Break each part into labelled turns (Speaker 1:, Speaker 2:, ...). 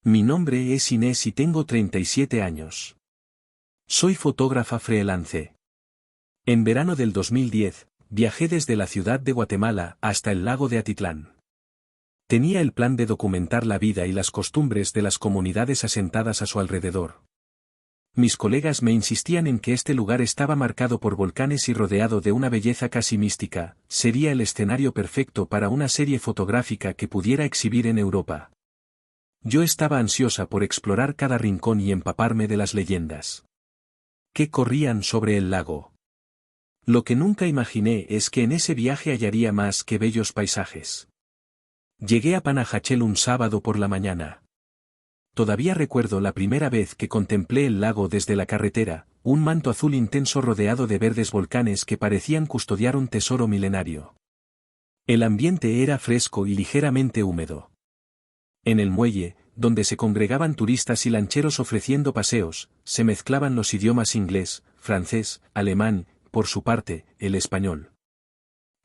Speaker 1: Mi nombre es Inés y tengo 37 años. Soy fotógrafa freelance. En verano del 2010, viajé desde la ciudad de Guatemala hasta el lago de Atitlán. Tenía el plan de documentar la vida y las costumbres de las comunidades asentadas a su alrededor. Mis colegas me insistían en que este lugar estaba marcado por volcanes y rodeado de una belleza casi mística, sería el escenario perfecto para una serie fotográfica que pudiera exhibir en Europa. Yo estaba ansiosa por explorar cada rincón y empaparme de las leyendas que corrían sobre el lago. Lo que nunca imaginé es que en ese viaje hallaría más que bellos paisajes. Llegué a Panajachel un sábado por la mañana. Todavía recuerdo la primera vez que contemplé el lago desde la carretera, un manto azul intenso rodeado de verdes volcanes que parecían custodiar un tesoro milenario. El ambiente era fresco y ligeramente húmedo. En el muelle, donde se congregaban turistas y lancheros ofreciendo paseos, se mezclaban los idiomas inglés, francés, alemán, por su parte, el español.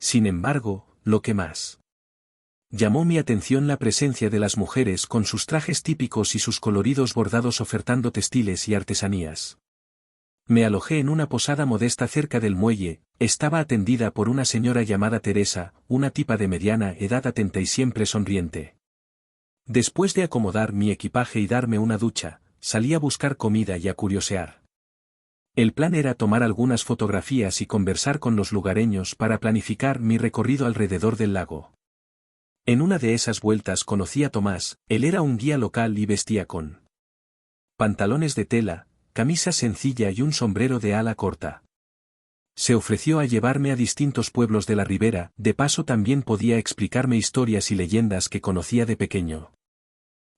Speaker 1: Sin embargo, lo que más llamó mi atención la presencia de las mujeres con sus trajes típicos y sus coloridos bordados ofertando textiles y artesanías. Me alojé en una posada modesta cerca del muelle, estaba atendida por una señora llamada Teresa, una tipa de mediana edad atenta y siempre sonriente. Después de acomodar mi equipaje y darme una ducha, salí a buscar comida y a curiosear. El plan era tomar algunas fotografías y conversar con los lugareños para planificar mi recorrido alrededor del lago. En una de esas vueltas conocí a Tomás, él era un guía local y vestía con pantalones de tela, camisa sencilla y un sombrero de ala corta. Se ofreció a llevarme a distintos pueblos de la ribera, de paso también podía explicarme historias y leyendas que conocía de pequeño.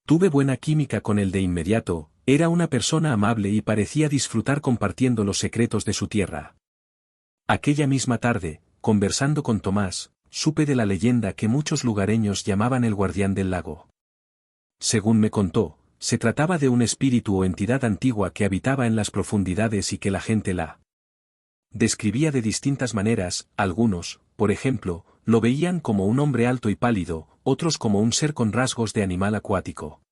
Speaker 1: Tuve buena química con él de inmediato, era una persona amable y parecía disfrutar compartiendo los secretos de su tierra. Aquella misma tarde, conversando con Tomás, supe de la leyenda que muchos lugareños llamaban el guardián del lago. Según me contó, se trataba de un espíritu o entidad antigua que habitaba en las profundidades y que la gente la describía de distintas maneras, algunos, por ejemplo, lo veían como un hombre alto y pálido, otros como un ser con rasgos de animal acuático.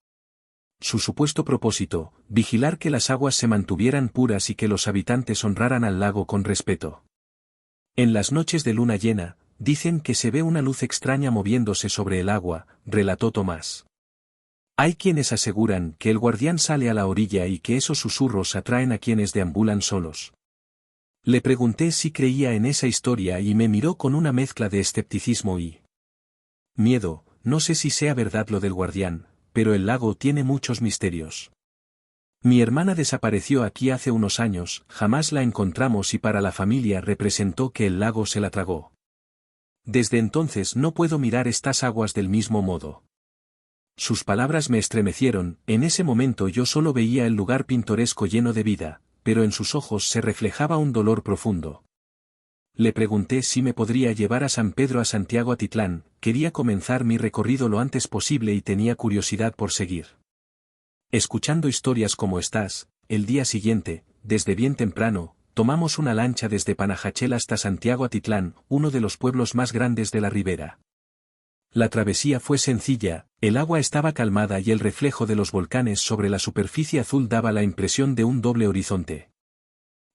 Speaker 1: Su supuesto propósito, vigilar que las aguas se mantuvieran puras y que los habitantes honraran al lago con respeto. En las noches de luna llena, dicen que se ve una luz extraña moviéndose sobre el agua, relató Tomás. Hay quienes aseguran que el guardián sale a la orilla y que esos susurros atraen a quienes deambulan solos. Le pregunté si creía en esa historia y me miró con una mezcla de escepticismo y miedo. No sé si sea verdad lo del guardián, pero el lago tiene muchos misterios. Mi hermana desapareció aquí hace unos años, jamás la encontramos y para la familia representó que el lago se la tragó. Desde entonces no puedo mirar estas aguas del mismo modo. Sus palabras me estremecieron, en ese momento yo solo veía el lugar pintoresco lleno de vida, pero en sus ojos se reflejaba un dolor profundo. Le pregunté si me podría llevar a San Pedro a Santiago Atitlán, quería comenzar mi recorrido lo antes posible y tenía curiosidad por seguir escuchando historias como estas. El día siguiente, desde bien temprano, tomamos una lancha desde Panajachel hasta Santiago Atitlán, uno de los pueblos más grandes de la ribera. La travesía fue sencilla, el agua estaba calmada y el reflejo de los volcanes sobre la superficie azul daba la impresión de un doble horizonte.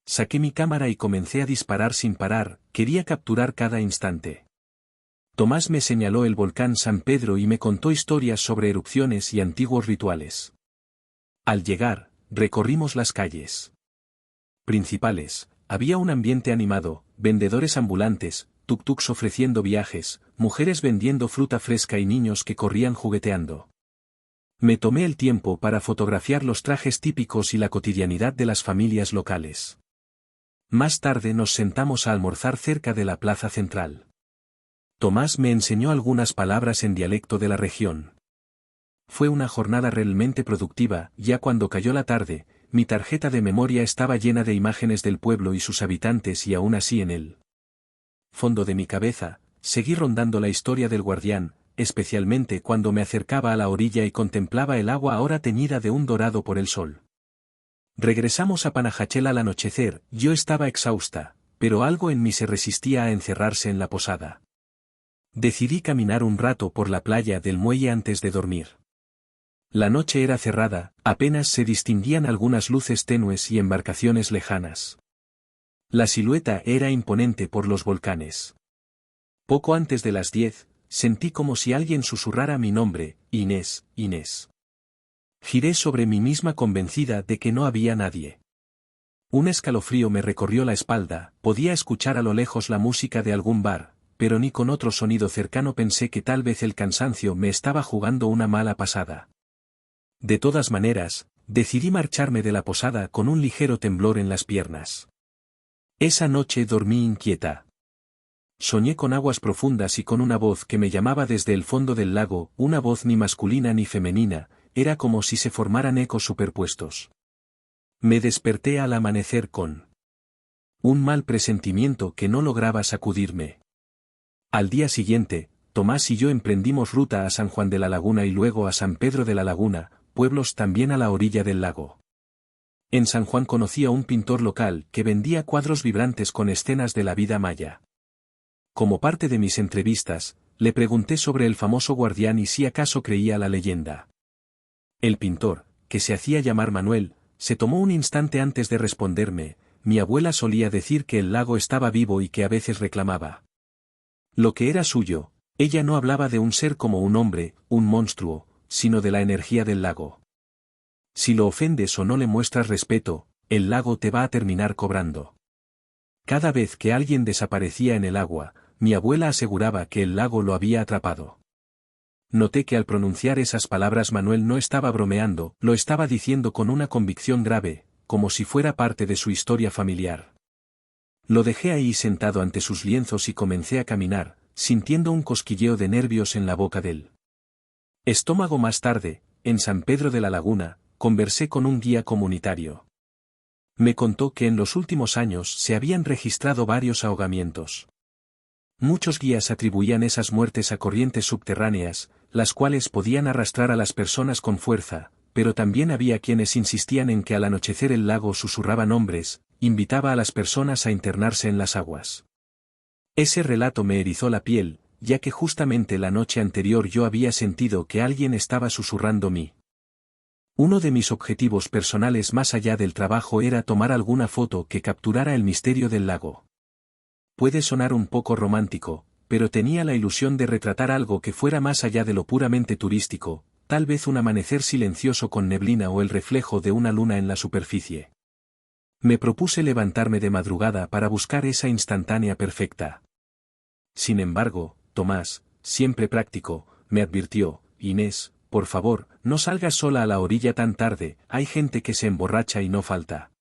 Speaker 1: Saqué mi cámara y comencé a disparar sin parar, quería capturar cada instante. Tomás me señaló el volcán San Pedro y me contó historias sobre erupciones y antiguos rituales. Al llegar, recorrimos las calles principales, había un ambiente animado, vendedores ambulantes, tuk-tuks ofreciendo viajes, mujeres vendiendo fruta fresca y niños que corrían jugueteando. Me tomé el tiempo para fotografiar los trajes típicos y la cotidianidad de las familias locales. Más tarde nos sentamos a almorzar cerca de la plaza central. Tomás me enseñó algunas palabras en dialecto de la región. Fue una jornada realmente productiva, ya cuando cayó la tarde, mi tarjeta de memoria estaba llena de imágenes del pueblo y sus habitantes y aún así en el fondo de mi cabeza, seguí rondando la historia del guardián, especialmente cuando me acercaba a la orilla y contemplaba el agua ahora teñida de un dorado por el sol. Regresamos a Panajachel al anochecer, yo estaba exhausta, pero algo en mí se resistía a encerrarse en la posada. Decidí caminar un rato por la playa del muelle antes de dormir. La noche era cerrada, apenas se distinguían algunas luces tenues y embarcaciones lejanas. La silueta era imponente por los volcanes. Poco antes de las 10, sentí como si alguien susurrara mi nombre, Inés, Inés. Giré sobre mí misma convencida de que no había nadie. Un escalofrío me recorrió la espalda, podía escuchar a lo lejos la música de algún bar, pero ni con otro sonido cercano pensé que tal vez el cansancio me estaba jugando una mala pasada. De todas maneras, decidí marcharme de la posada con un ligero temblor en las piernas. Esa noche dormí inquieta. Soñé con aguas profundas y con una voz que me llamaba desde el fondo del lago, una voz ni masculina ni femenina, era como si se formaran ecos superpuestos. Me desperté al amanecer con un mal presentimiento que no lograba sacudirme. Al día siguiente, Tomás y yo emprendimos ruta a San Juan de la Laguna y luego a San Pedro de la Laguna, pueblos también a la orilla del lago. En San Juan conocí a un pintor local que vendía cuadros vibrantes con escenas de la vida maya. Como parte de mis entrevistas, le pregunté sobre el famoso guardián y si acaso creía la leyenda. El pintor, que se hacía llamar Manuel, se tomó un instante antes de responderme: mi abuela solía decir que el lago estaba vivo y que a veces reclamaba lo que era suyo. Ella no hablaba de un ser como un hombre, un monstruo, sino de la energía del lago. Si lo ofendes o no le muestras respeto, el lago te va a terminar cobrando. Cada vez que alguien desaparecía en el agua, mi abuela aseguraba que el lago lo había atrapado. Noté que al pronunciar esas palabras Manuel no estaba bromeando, lo estaba diciendo con una convicción grave, como si fuera parte de su historia familiar. Lo dejé ahí sentado ante sus lienzos y comencé a caminar, sintiendo un cosquilleo de nervios en la boca del estómago. Más tarde, en San Pedro de la Laguna, conversé con un guía comunitario. Me contó que en los últimos años se habían registrado varios ahogamientos. Muchos guías atribuían esas muertes a corrientes subterráneas, las cuales podían arrastrar a las personas con fuerza, pero también había quienes insistían en que al anochecer el lago susurraba nombres, invitaba a las personas a internarse en las aguas. Ese relato me erizó la piel, ya que justamente la noche anterior yo había sentido que alguien estaba susurrando mí. Uno de mis objetivos personales más allá del trabajo era tomar alguna foto que capturara el misterio del lago. Puede sonar un poco romántico, pero tenía la ilusión de retratar algo que fuera más allá de lo puramente turístico, tal vez un amanecer silencioso con neblina o el reflejo de una luna en la superficie. Me propuse levantarme de madrugada para buscar esa instantánea perfecta. Sin embargo, Tomás, siempre práctico, me advirtió: Inés, por favor, no salgas sola a la orilla tan tarde, hay gente que se emborracha y no falta.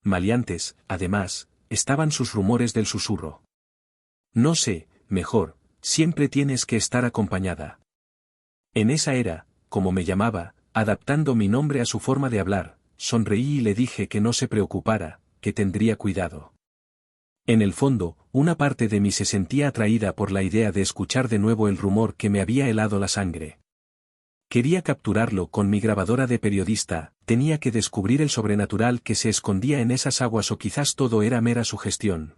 Speaker 1: Maleantes, además, estaban sus rumores del susurro. No sé, mejor, siempre tienes que estar acompañada. En esa era, como me llamaba, adaptando mi nombre a su forma de hablar, sonreí y le dije que no se preocupara, que tendría cuidado. En el fondo, una parte de mí se sentía atraída por la idea de escuchar de nuevo el rumor que me había helado la sangre. Quería capturarlo con mi grabadora de periodista, tenía que descubrir el sobrenatural que se escondía en esas aguas, o quizás todo era mera sugestión.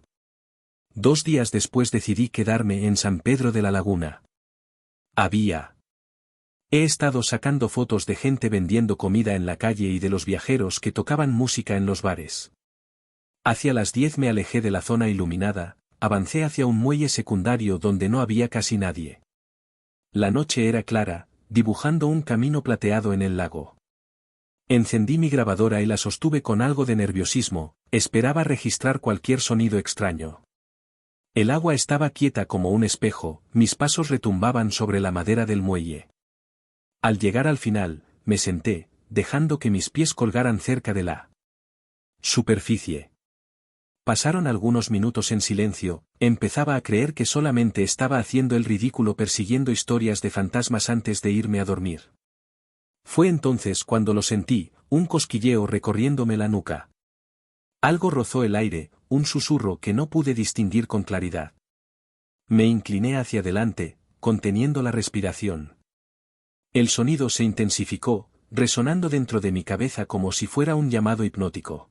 Speaker 1: 2 días después decidí quedarme en San Pedro de la Laguna. He estado sacando fotos de gente vendiendo comida en la calle y de los viajeros que tocaban música en los bares. Hacia las 10 me alejé de la zona iluminada, avancé hacia un muelle secundario donde no había casi nadie. La noche era clara, dibujando un camino plateado en el lago. Encendí mi grabadora y la sostuve con algo de nerviosismo, esperaba registrar cualquier sonido extraño. El agua estaba quieta como un espejo, mis pasos retumbaban sobre la madera del muelle. Al llegar al final, me senté, dejando que mis pies colgaran cerca de la superficie. Pasaron algunos minutos en silencio, empezaba a creer que solamente estaba haciendo el ridículo persiguiendo historias de fantasmas antes de irme a dormir. Fue entonces cuando lo sentí, un cosquilleo recorriéndome la nuca. Algo rozó el aire, un susurro que no pude distinguir con claridad. Me incliné hacia adelante, conteniendo la respiración. El sonido se intensificó, resonando dentro de mi cabeza como si fuera un llamado hipnótico.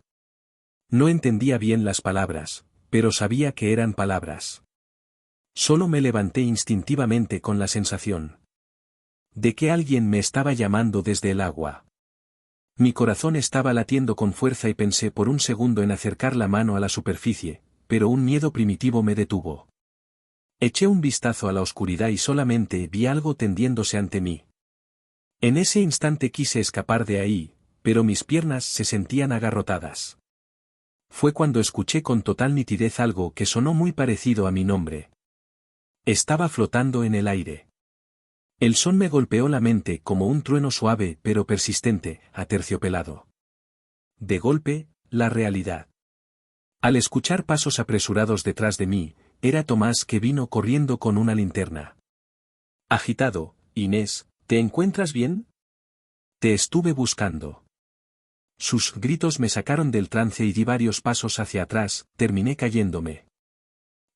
Speaker 1: No entendía bien las palabras, pero sabía que eran palabras. Solo me levanté instintivamente con la sensación. de que alguien me estaba llamando desde el agua. Mi corazón estaba latiendo con fuerza y pensé por un segundo en acercar la mano a la superficie, pero un miedo primitivo me detuvo. Eché un vistazo a la oscuridad y solamente vi algo tendiéndose ante mí. En ese instante quise escapar de ahí, pero mis piernas se sentían agarrotadas. Fue cuando escuché con total nitidez algo que sonó muy parecido a mi nombre. Estaba flotando en el aire. El son me golpeó la mente como un trueno suave pero persistente, aterciopelado. De golpe, la realidad. Al escuchar pasos apresurados detrás de mí, era Tomás que vino corriendo con una linterna. Agitado, Inés, ¿te encuentras bien? Te estuve buscando. Sus gritos me sacaron del trance y di varios pasos hacia atrás, terminé cayéndome.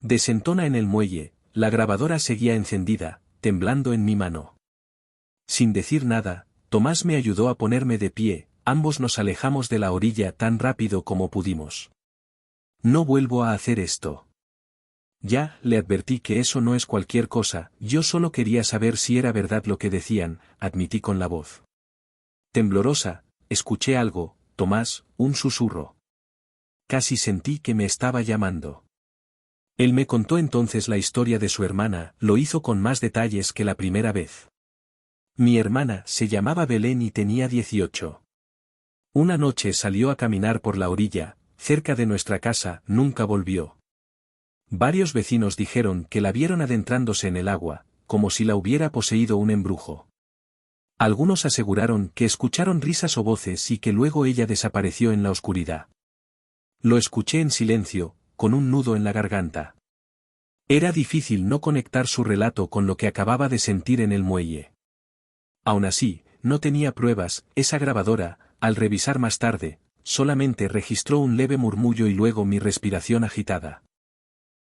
Speaker 1: Desentona en el muelle, la grabadora seguía encendida, temblando en mi mano. Sin decir nada, Tomás me ayudó a ponerme de pie, ambos nos alejamos de la orilla tan rápido como pudimos. No vuelvo a hacer esto. Ya, le advertí que eso no es cualquier cosa, yo solo quería saber si era verdad lo que decían, admití con la voz temblorosa. Escuché algo, Tomás, un susurro. Casi sentí que me estaba llamando. Él me contó entonces la historia de su hermana, lo hizo con más detalles que la primera vez. Mi hermana se llamaba Belén y tenía 18. Una noche salió a caminar por la orilla, cerca de nuestra casa, nunca volvió. Varios vecinos dijeron que la vieron adentrándose en el agua, como si la hubiera poseído un embrujo. Algunos aseguraron que escucharon risas o voces y que luego ella desapareció en la oscuridad. Lo escuché en silencio, con un nudo en la garganta. Era difícil no conectar su relato con lo que acababa de sentir en el muelle. Aún así, no tenía pruebas, esa grabadora, al revisar más tarde, solamente registró un leve murmullo y luego mi respiración agitada.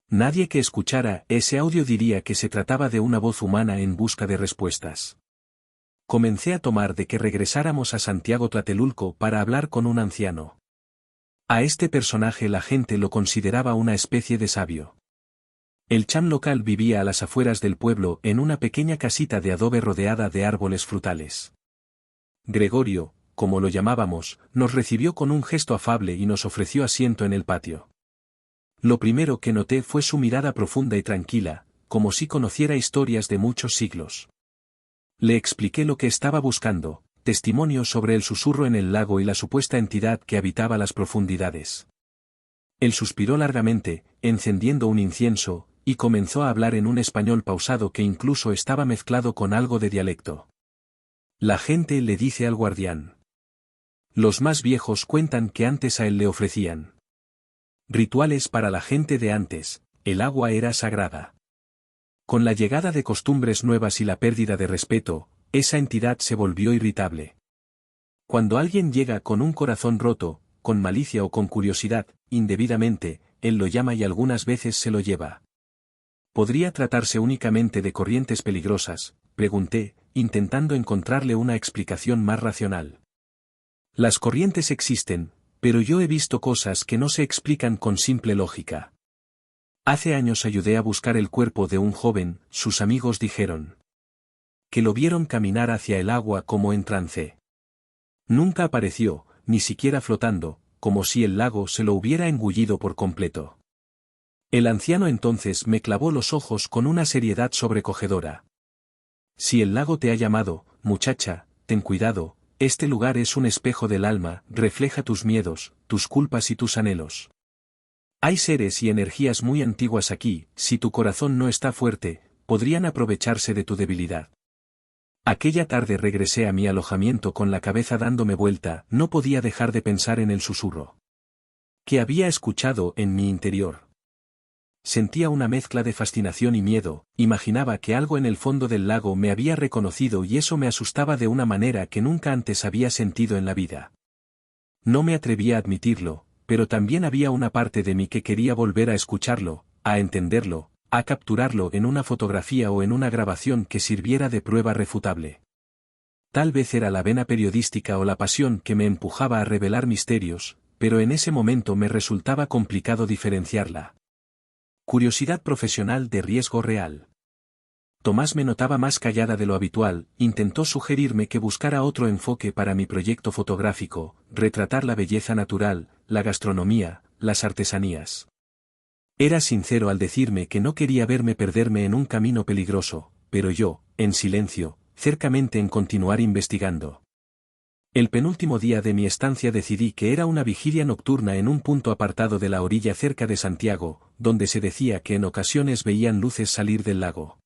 Speaker 1: Nadie que escuchara ese audio diría que se trataba de una voz humana en busca de respuestas. Comencé a tomar de que regresáramos a Santiago Tlatelulco para hablar con un anciano. A este personaje la gente lo consideraba una especie de sabio. El cham local vivía a las afueras del pueblo en una pequeña casita de adobe rodeada de árboles frutales. Gregorio, como lo llamábamos, nos recibió con un gesto afable y nos ofreció asiento en el patio. Lo primero que noté fue su mirada profunda y tranquila, como si conociera historias de muchos siglos. Le expliqué lo que estaba buscando, testimonios sobre el susurro en el lago y la supuesta entidad que habitaba las profundidades. Él suspiró largamente, encendiendo un incienso, y comenzó a hablar en un español pausado que incluso estaba mezclado con algo de dialecto. La gente le dice al guardián. Los más viejos cuentan que antes a él le ofrecían rituales para la gente de antes, el agua era sagrada. Con la llegada de costumbres nuevas y la pérdida de respeto, esa entidad se volvió irritable. Cuando alguien llega con un corazón roto, con malicia o con curiosidad, indebidamente, él lo llama y algunas veces se lo lleva. ¿Podría tratarse únicamente de corrientes peligrosas?, pregunté, intentando encontrarle una explicación más racional. Las corrientes existen, pero yo he visto cosas que no se explican con simple lógica. Hace años ayudé a buscar el cuerpo de un joven, sus amigos dijeron que lo vieron caminar hacia el agua como en trance. Nunca apareció, ni siquiera flotando, como si el lago se lo hubiera engullido por completo. El anciano entonces me clavó los ojos con una seriedad sobrecogedora. Si el lago te ha llamado, muchacha, ten cuidado, este lugar es un espejo del alma, refleja tus miedos, tus culpas y tus anhelos. Hay seres y energías muy antiguas aquí, si tu corazón no está fuerte, podrían aprovecharse de tu debilidad. Aquella tarde regresé a mi alojamiento con la cabeza dándome vuelta, no podía dejar de pensar en el susurro que había escuchado en mi interior. Sentía una mezcla de fascinación y miedo, imaginaba que algo en el fondo del lago me había reconocido y eso me asustaba de una manera que nunca antes había sentido en la vida. No me atrevía a admitirlo, pero también había una parte de mí que quería volver a escucharlo, a entenderlo, a capturarlo en una fotografía o en una grabación que sirviera de prueba refutable. Tal vez era la vena periodística o la pasión que me empujaba a revelar misterios, pero en ese momento me resultaba complicado diferenciarla. Curiosidad profesional de riesgo real. Tomás me notaba más callada de lo habitual, intentó sugerirme que buscara otro enfoque para mi proyecto fotográfico, retratar la belleza natural, la gastronomía, las artesanías. Era sincero al decirme que no quería verme perderme en un camino peligroso, pero yo, en silencio, cercamente en continuar investigando. El penúltimo día de mi estancia decidí que era una vigilia nocturna en un punto apartado de la orilla cerca de Santiago, donde se decía que en ocasiones veían luces salir del lago.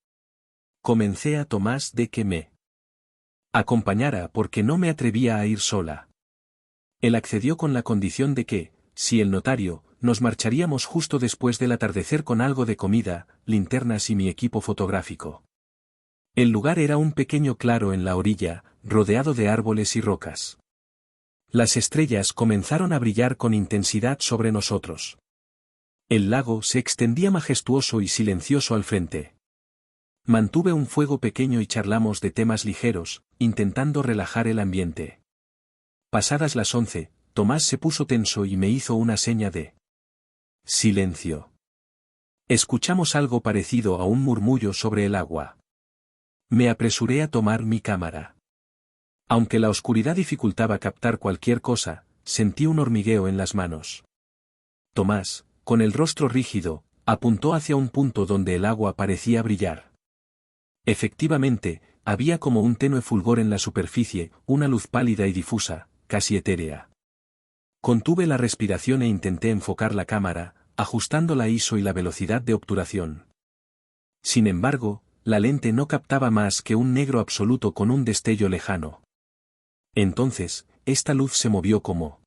Speaker 1: Comencé a Tomás de que me acompañara porque no me atrevía a ir sola. Él accedió con la condición de que, si el notario, nos marcharíamos justo después del atardecer con algo de comida, linternas y mi equipo fotográfico. El lugar era un pequeño claro en la orilla, rodeado de árboles y rocas. Las estrellas comenzaron a brillar con intensidad sobre nosotros. El lago se extendía majestuoso y silencioso al frente. Mantuve un fuego pequeño y charlamos de temas ligeros, intentando relajar el ambiente. Pasadas las 11, Tomás se puso tenso y me hizo una seña de silencio. Escuchamos algo parecido a un murmullo sobre el agua. Me apresuré a tomar mi cámara. Aunque la oscuridad dificultaba captar cualquier cosa, sentí un hormigueo en las manos. Tomás, con el rostro rígido, apuntó hacia un punto donde el agua parecía brillar. Efectivamente, había como un tenue fulgor en la superficie, una luz pálida y difusa, casi etérea. Contuve la respiración e intenté enfocar la cámara, ajustando la ISO y la velocidad de obturación. Sin embargo, la lente no captaba más que un negro absoluto con un destello lejano. Entonces, esta luz se movió como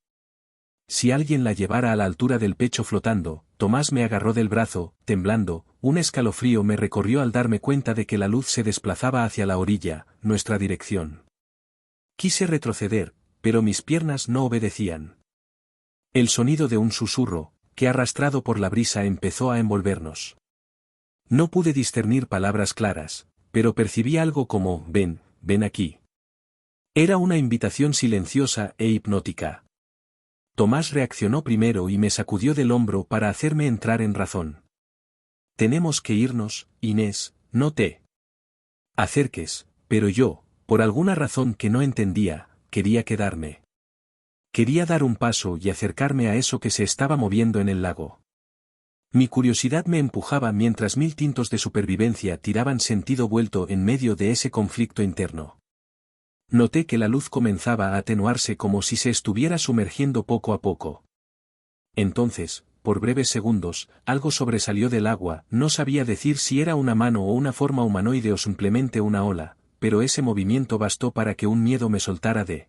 Speaker 1: si alguien la llevara a la altura del pecho flotando. Tomás me agarró del brazo, temblando, un escalofrío me recorrió al darme cuenta de que la luz se desplazaba hacia la orilla, nuestra dirección. Quise retroceder, pero mis piernas no obedecían. El sonido de un susurro, que arrastrado por la brisa empezó a envolvernos. No pude discernir palabras claras, pero percibí algo como, ven, ven aquí. Era una invitación silenciosa e hipnótica. Tomás reaccionó primero y me sacudió del hombro para hacerme entrar en razón. Tenemos que irnos, Inés, no te acerques, pero yo, por alguna razón que no entendía, quería quedarme. Quería dar un paso y acercarme a eso que se estaba moviendo en el lago. Mi curiosidad me empujaba mientras mil instintos de supervivencia tiraban sentido vuelto en medio de ese conflicto interno. Noté que la luz comenzaba a atenuarse como si se estuviera sumergiendo poco a poco. Entonces, por breves segundos, algo sobresalió del agua, no sabía decir si era una mano o una forma humanoide o simplemente una ola, pero ese movimiento bastó para que un miedo me soltara de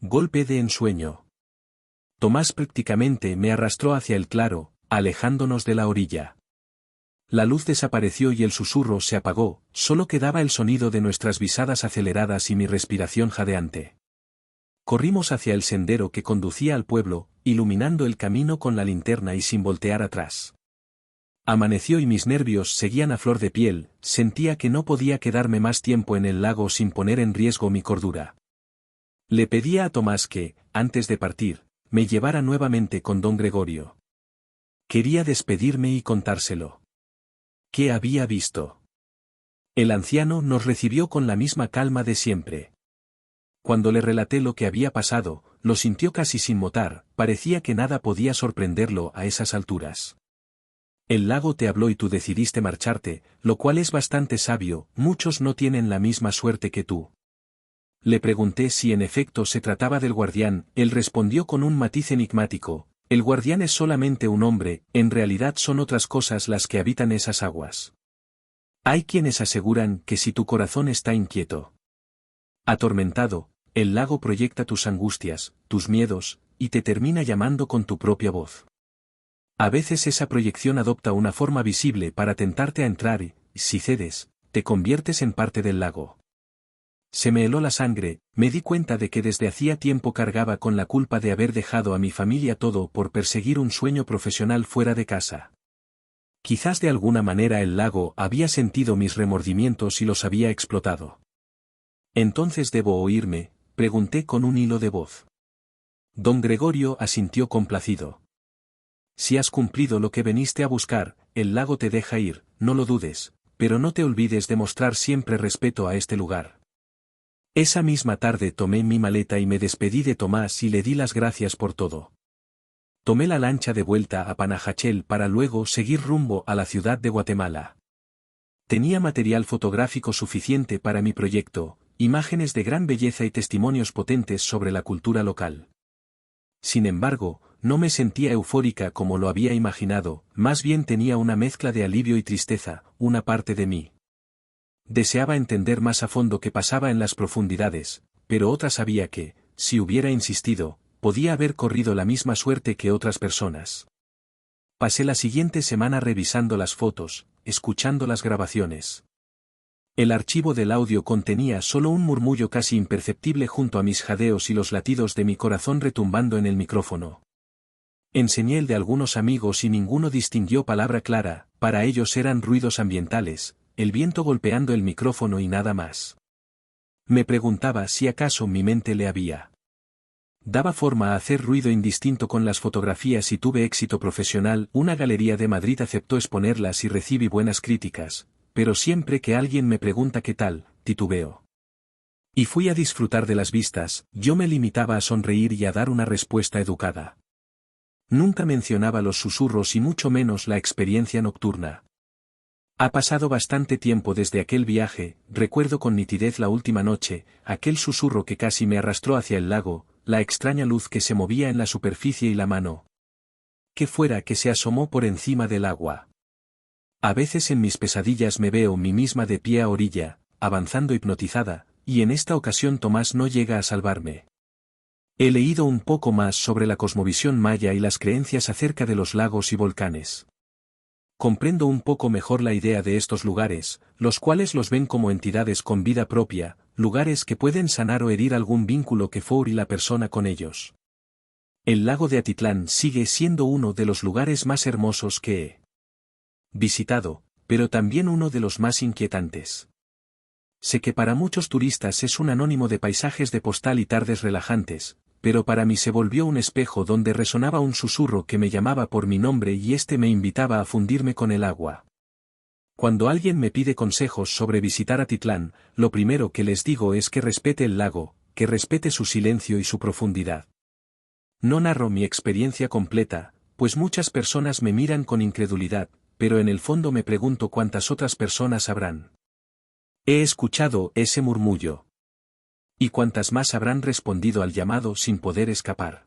Speaker 1: golpe de ensueño. Tomás prácticamente me arrastró hacia el claro, alejándonos de la orilla. La luz desapareció y el susurro se apagó, solo quedaba el sonido de nuestras visadas aceleradas y mi respiración jadeante. Corrimos hacia el sendero que conducía al pueblo, iluminando el camino con la linterna y sin voltear atrás. Amaneció y mis nervios seguían a flor de piel, sentía que no podía quedarme más tiempo en el lago sin poner en riesgo mi cordura. Le pedía a Tomás que, antes de partir, me llevara nuevamente con don Gregorio. Quería despedirme y contárselo. ¿Qué había visto? El anciano nos recibió con la misma calma de siempre. Cuando le relaté lo que había pasado, lo sintió casi sin motar, parecía que nada podía sorprenderlo a esas alturas. El lago te habló y tú decidiste marcharte, lo cual es bastante sabio, muchos no tienen la misma suerte que tú. Le pregunté si en efecto se trataba del guardián, él respondió con un matiz enigmático. El guardián es solamente un hombre, en realidad son otras cosas las que habitan esas aguas. Hay quienes aseguran que si tu corazón está inquieto, atormentado, el lago proyecta tus angustias, tus miedos, y te termina llamando con tu propia voz. A veces esa proyección adopta una forma visible para tentarte a entrar y, si cedes, te conviertes en parte del lago. Se me heló la sangre, me di cuenta de que desde hacía tiempo cargaba con la culpa de haber dejado a mi familia todo por perseguir un sueño profesional fuera de casa. Quizás de alguna manera el lago había sentido mis remordimientos y los había explotado. ¿Entonces debo oírme?, pregunté con un hilo de voz. Don Gregorio asintió complacido. Si has cumplido lo que veniste a buscar, el lago te deja ir, no lo dudes, pero no te olvides de mostrar siempre respeto a este lugar. Esa misma tarde tomé mi maleta y me despedí de Tomás y le di las gracias por todo. Tomé la lancha de vuelta a Panajachel para luego seguir rumbo a la ciudad de Guatemala. Tenía material fotográfico suficiente para mi proyecto, imágenes de gran belleza y testimonios potentes sobre la cultura local. Sin embargo, no me sentía eufórica como lo había imaginado, más bien tenía una mezcla de alivio y tristeza, una parte de mí. Deseaba entender más a fondo qué pasaba en las profundidades, pero otra sabía que, si hubiera insistido, podía haber corrido la misma suerte que otras personas. Pasé la siguiente semana revisando las fotos, escuchando las grabaciones. El archivo del audio contenía solo un murmullo casi imperceptible junto a mis jadeos y los latidos de mi corazón retumbando en el micrófono. Enseñé el de algunos amigos y ninguno distinguió palabra clara, para ellos eran ruidos ambientales, el viento golpeando el micrófono y nada más. Me preguntaba si acaso mi mente le había daba forma a hacer ruido indistinto con las fotografías y tuve éxito profesional. Una galería de Madrid aceptó exponerlas y recibí buenas críticas, pero siempre que alguien me pregunta qué tal, titubeo. Y fui a disfrutar de las vistas, yo me limitaba a sonreír y a dar una respuesta educada. Nunca mencionaba los susurros y mucho menos la experiencia nocturna. Ha pasado bastante tiempo desde aquel viaje, recuerdo con nitidez la última noche, aquel susurro que casi me arrastró hacia el lago, la extraña luz que se movía en la superficie y la mano que fuera que se asomó por encima del agua. A veces en mis pesadillas me veo mí misma de pie a orilla, avanzando hipnotizada, y en esta ocasión Tomás no llega a salvarme. He leído un poco más sobre la cosmovisión maya y las creencias acerca de los lagos y volcanes. Comprendo un poco mejor la idea de estos lugares, los cuales los ven como entidades con vida propia, lugares que pueden sanar o herir algún vínculo que fue y la persona con ellos. El lago de Atitlán sigue siendo uno de los lugares más hermosos que he visitado, pero también uno de los más inquietantes. Sé que para muchos turistas es un anónimo de paisajes de postal y tardes relajantes, pero para mí se volvió un espejo donde resonaba un susurro que me llamaba por mi nombre y me invitaba a fundirme con el agua. Cuando alguien me pide consejos sobre visitar Atitlán, lo primero que les digo es que respete el lago, que respete su silencio y su profundidad. No narro mi experiencia completa, pues muchas personas me miran con incredulidad, pero en el fondo me pregunto cuántas otras personas habrán. He escuchado ese murmullo. ¿Y cuántas más habrán respondido al llamado sin poder escapar?